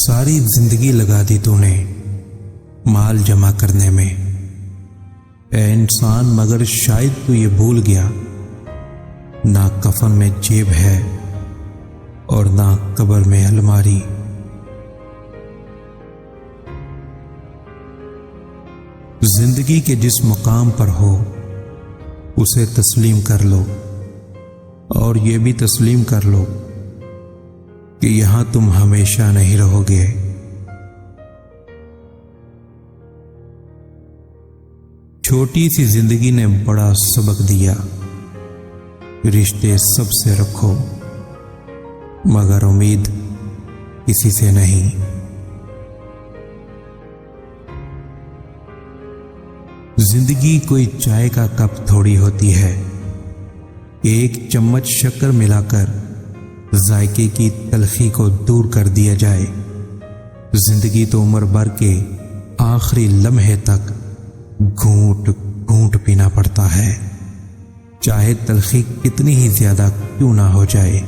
सारी जिंदगी लगा दी तूने माल जमा करने में। ए इंसान, मगर शायद तू ये भूल गया, ना कफन में जेब है और ना कब्र में अलमारी। जिंदगी के जिस मुकाम पर हो उसे तस्लीम कर लो, और ये भी तस्लीम कर लो कि यहां तुम हमेशा नहीं रहोगे। छोटी सी जिंदगी ने बड़ा सबक दिया, रिश्ते सबसे रखो मगर उम्मीद किसी से नहीं। जिंदगी कोई चाय का कप थोड़ी होती है, एक चम्मच शक्कर मिलाकर जायके की तलखी को दूर कर दिया जाए। जिंदगी तो उम्र भर के आखिरी लम्हे तक घूंट घूंट पीना पड़ता है, चाहे तलखी कितनी ही ज्यादा क्यों ना हो जाए।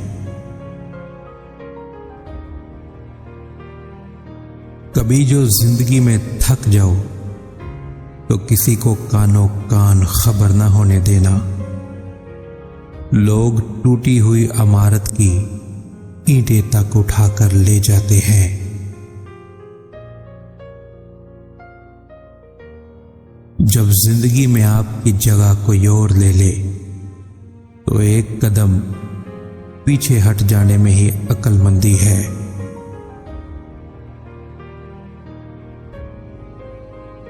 कभी जो जिंदगी में थक जाओ तो किसी को कानो कान खबर ना होने देना। लोग टूटी हुई इमारत की ईंटें तक उठाकर ले जाते हैं। जब जिंदगी में आपकी जगह कोई और ले ले तो एक कदम पीछे हट जाने में ही अक्लमंदी है।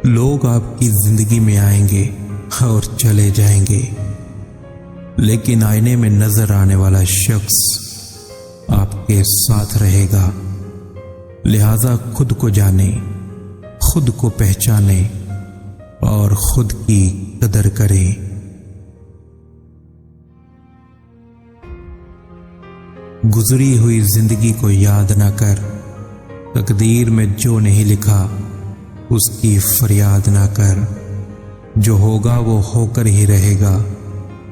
लोग आपकी जिंदगी में आएंगे और चले जाएंगे, लेकिन आईने में नजर आने वाला शख्स आपके साथ रहेगा। लिहाजा खुद को जाने, खुद को पहचाने और खुद की कदर करें। गुजरी हुई जिंदगी को याद ना कर, तकदीर में जो नहीं लिखा उसकी फरियाद ना कर। जो होगा वो होकर ही रहेगा,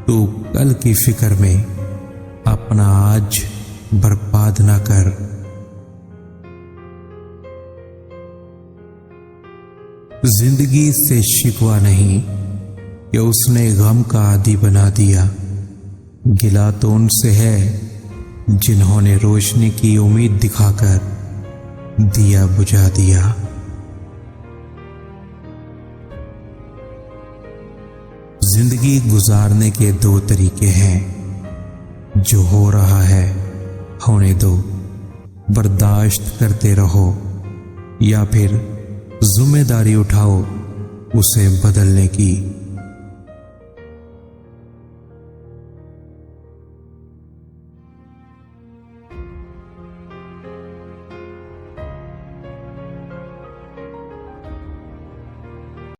तू कल की फिक्र में अपना आज बर्बाद ना कर। जिंदगी से शिकवा नहीं कि उसने गम का आदी बना दिया, गिला तो उनसे है जिन्होंने रोशनी की उम्मीद दिखाकर दिया बुझा दिया। जिंदगी गुजारने के दो तरीके हैं, जो हो रहा है होने दो, बर्दाश्त करते रहो, या फिर जिम्मेदारी उठाओ उसे बदलने की।